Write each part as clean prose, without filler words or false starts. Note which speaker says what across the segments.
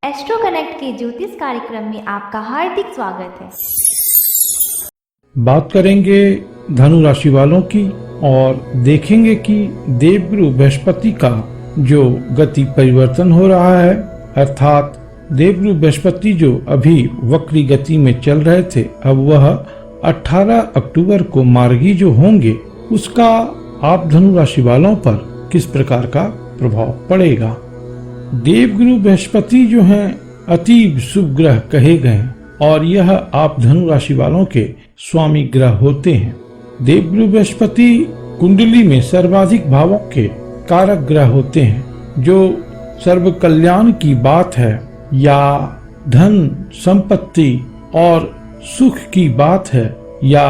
Speaker 1: Astro connect के ज्योतिष कार्यक्रम में आपका हार्दिक स्वागत है।
Speaker 2: बात करेंगे धनु राशि वालों की और देखेंगे कि देवगुरु बृहस्पति का जो गति परिवर्तन हो रहा है, अर्थात देवगुरु बृहस्पति जो अभी वक्री गति में चल रहे थे, अब वह 18 अक्टूबर को मार्गी जो होंगे, उसका आप धनु राशि वालों पर किस प्रकार का प्रभाव पड़ेगा। देवगुरु बृहस्पति जो हैं अति शुभ ग्रह कहे गए और यह आप धनु राशि वालों के स्वामी ग्रह होते हैं। देवगुरु बृहस्पति कुंडली में सर्वाधिक भावों के कारक ग्रह होते हैं। जो सर्व कल्याण की बात है या धन संपत्ति और सुख की बात है या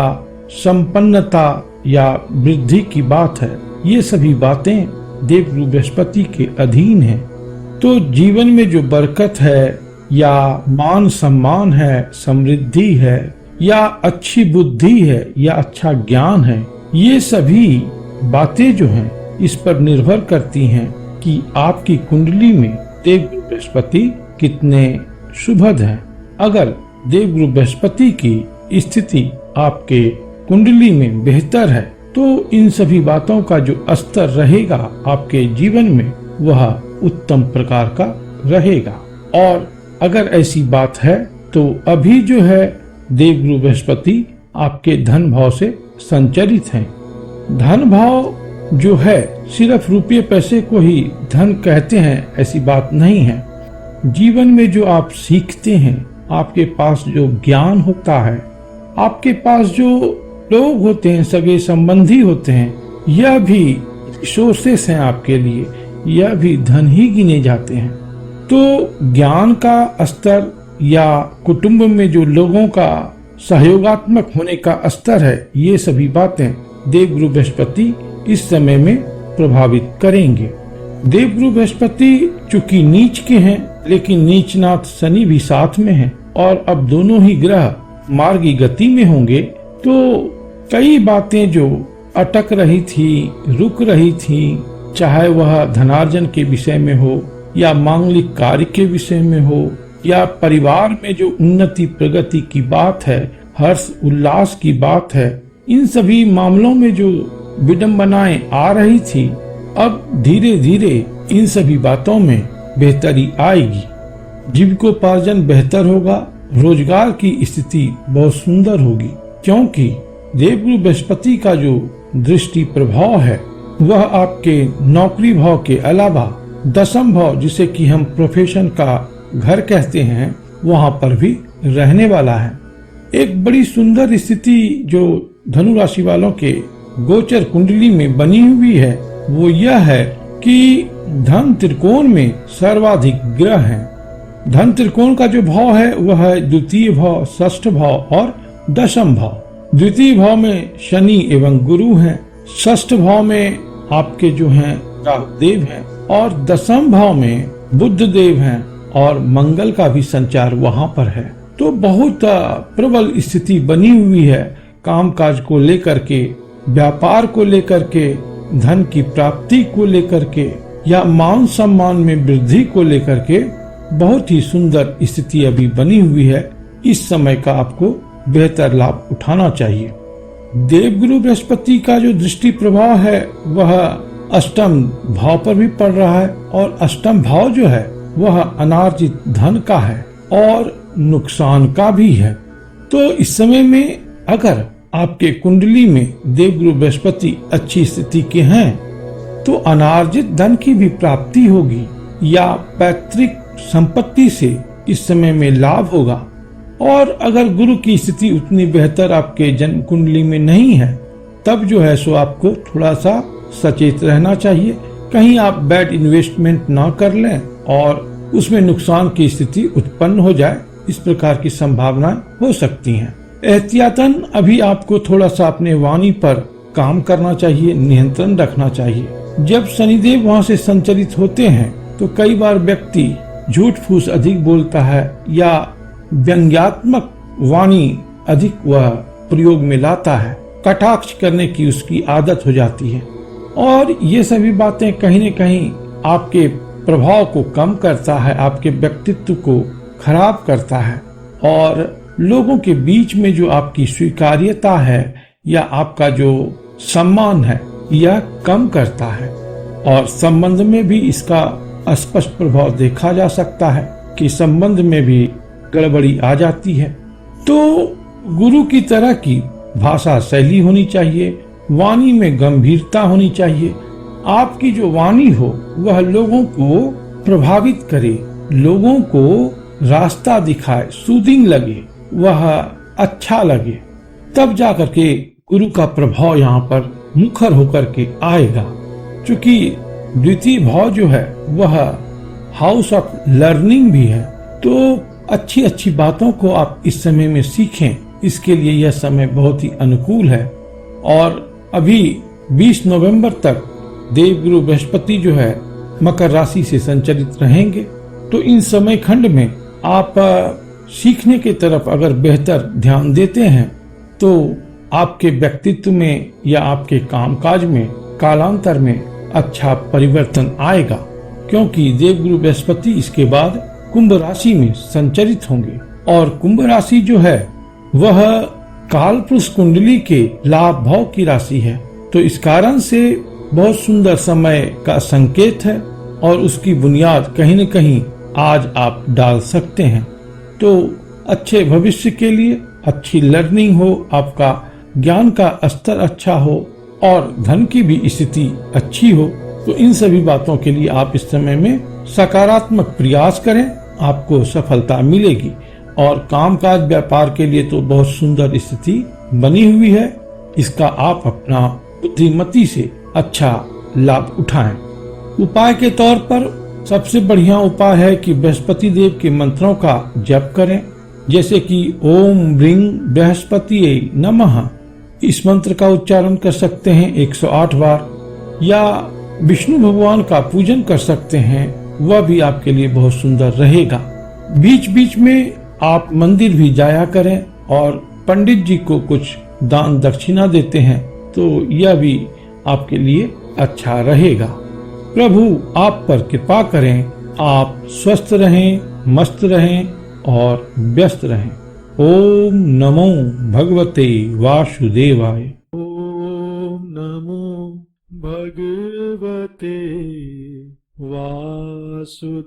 Speaker 2: संपन्नता या वृद्धि की बात है, ये सभी बातें देवगुरु बृहस्पति के अधीन हैं। तो जीवन में जो बरकत है या मान सम्मान है, समृद्धि है या अच्छी बुद्धि है या अच्छा ज्ञान है, ये सभी बातें जो हैं इस पर निर्भर करती हैं कि आपकी कुंडली में देवगुरु बृहस्पति कितने शुभद हैं। अगर देवगुरु बृहस्पति की स्थिति आपके कुंडली में बेहतर है तो इन सभी बातों का जो स्तर रहेगा आपके जीवन में वह उत्तम प्रकार का रहेगा। और अगर ऐसी बात है तो अभी जो है देवगुरु बृहस्पति आपके धन भाव से संचरित हैं। धन भाव जो है सिर्फ रुपये पैसे को ही धन कहते हैं, ऐसी बात नहीं है। जीवन में जो आप सीखते हैं, आपके पास जो ज्ञान होता है, आपके पास जो लोग होते हैं, सगे संबंधी होते हैं, यह भी रिसोर्सेस हैं आपके लिए, यह भी धन ही गिने जाते हैं। तो ज्ञान का स्तर या कुटुंब में जो लोगों का सहयोगात्मक होने का स्तर है, ये सभी बातें देवगुरु बृहस्पति इस समय में प्रभावित करेंगे। देवगुरु बृहस्पति चूंकि नीच के हैं, लेकिन नीचनाथ शनि भी साथ में है और अब दोनों ही ग्रह मार्गी गति में होंगे, तो कई बातें जो अटक रही थी, रुक रही थी, चाहे वह धनार्जन के विषय में हो या मांगलिक कार्य के विषय में हो या परिवार में जो उन्नति प्रगति की बात है, हर्ष उल्लास की बात है, इन सभी मामलों में जो विडंबनाएं आ रही थी, अब धीरे धीरे इन सभी बातों में बेहतरी आएगी। जीविकोपार्जन बेहतर होगा, रोजगार की स्थिति बहुत सुंदर होगी, क्योंकि देवगुरु बृहस्पति का जो दृष्टि प्रभाव है वह आपके नौकरी भाव के अलावा दशम भाव, जिसे कि हम प्रोफेशन का घर कहते हैं, वहां पर भी रहने वाला है। एक बड़ी सुंदर स्थिति जो धनु राशि वालों के गोचर कुंडली में बनी हुई है वो यह है कि धन त्रिकोण में सर्वाधिक ग्रह हैं। धन त्रिकोण का जो भाव है वह है द्वितीय भाव, षष्ठ भाव और दशम भाव। द्वितीय भाव में शनि एवं गुरु हैं, षष्ठ भाव में आपके जो हैं राहु देव हैं और दशम भाव में बुध देव हैं और मंगल का भी संचार वहां पर है। तो बहुत प्रबल स्थिति बनी हुई है कामकाज को लेकर के, व्यापार को लेकर के, धन की प्राप्ति को लेकर के या मान सम्मान में वृद्धि को लेकर के बहुत ही सुंदर स्थिति अभी बनी हुई है। इस समय का आपको बेहतर लाभ उठाना चाहिए। देवगुरु बृहस्पति का जो दृष्टि प्रभाव है वह अष्टम भाव पर भी पड़ रहा है और अष्टम भाव जो है वह अनार्जित धन का है और नुकसान का भी है। तो इस समय में अगर आपके कुंडली में देवगुरु बृहस्पति अच्छी स्थिति के हैं तो अनार्जित धन की भी प्राप्ति होगी या पैतृक संपत्ति से इस समय में लाभ होगा। और अगर गुरु की स्थिति उतनी बेहतर आपके जन्म कुंडली में नहीं है, तब जो है सो आपको थोड़ा सा सचेत रहना चाहिए, कहीं आप बैड इन्वेस्टमेंट ना कर लें और उसमें नुकसान की स्थिति उत्पन्न हो जाए, इस प्रकार की संभावनाएं हो सकती हैं। एहतियातन अभी आपको थोड़ा सा अपने वाणी पर काम करना चाहिए, नियंत्रण रखना चाहिए। जब शनिदेव वहाँ से संचरित होते हैं तो कई बार व्यक्ति झूठ फूस अधिक बोलता है या व्यंग्यात्मक वाणी अधिक वह प्रयोग में लाता है, कटाक्ष करने की उसकी आदत हो जाती है और ये सभी बातें कहीं न कहीं आपके प्रभाव को कम करता है, आपके व्यक्तित्व को खराब करता है और लोगों के बीच में जो आपकी स्वीकार्यता है या आपका जो सम्मान है यह कम करता है और संबंध में भी इसका स्पष्ट प्रभाव देखा जा सकता है कि संबंध में भी गड़बड़ी आ जाती है। तो गुरु की तरह की भाषा शैली होनी चाहिए, वाणी में गंभीरता होनी चाहिए। आपकी जो वाणी हो वह लोगों को प्रभावित करे, लोगों को रास्ता दिखाए, सूदिंग लगे, वह अच्छा लगे, तब जाकर के गुरु का प्रभाव यहाँ पर मुखर होकर के आएगा। क्योंकि द्वितीय भाव जो है वह हाउस ऑफ लर्निंग भी है, तो अच्छी अच्छी बातों को आप इस समय में सीखें, इसके लिए यह समय बहुत ही अनुकूल है। और अभी 20 नवंबर तक देवगुरु बृहस्पति जो है मकर राशि से संचरित रहेंगे, तो इन समय खंड में आप सीखने की तरफ अगर बेहतर ध्यान देते हैं तो आपके व्यक्तित्व में या आपके कामकाज में कालांतर में अच्छा परिवर्तन आएगा, क्योंकि देवगुरु बृहस्पति इसके बाद कुंभ राशि में संचरित होंगे और कुंभ राशि जो है वह कालपुरुष कुंडली के लाभ भाव की राशि है। तो इस कारण से बहुत सुंदर समय का संकेत है और उसकी बुनियाद कहीं न कहीं आज आप डाल सकते हैं। तो अच्छे भविष्य के लिए अच्छी लर्निंग हो, आपका ज्ञान का स्तर अच्छा हो और धन की भी स्थिति अच्छी हो, तो इन सभी बातों के लिए आप इस समय में सकारात्मक प्रयास करें, आपको सफलता मिलेगी। और कामकाज व्यापार के लिए तो बहुत सुंदर स्थिति बनी हुई है, इसका आप अपना बुद्धिमती से अच्छा लाभ उठाएं। उपाय के तौर पर सबसे बढ़िया उपाय है कि बृहस्पति देव के मंत्रों का जप करें, जैसे कि ओम ब्रिंग बृहस्पति नमः, इस मंत्र का उच्चारण कर सकते हैं 108 बार, या विष्णु भगवान का पूजन कर सकते हैं, वह भी आपके लिए बहुत सुंदर रहेगा। बीच बीच में आप मंदिर भी जाया करें और पंडित जी को कुछ दान दक्षिणा देते हैं तो यह भी आपके लिए अच्छा रहेगा। प्रभु आप पर कृपा करें, आप स्वस्थ रहें, मस्त रहें और व्यस्त रहें। ओम नमो भगवते वासुदेवाय।
Speaker 3: ओम नमो भगवते वासुदेवाय।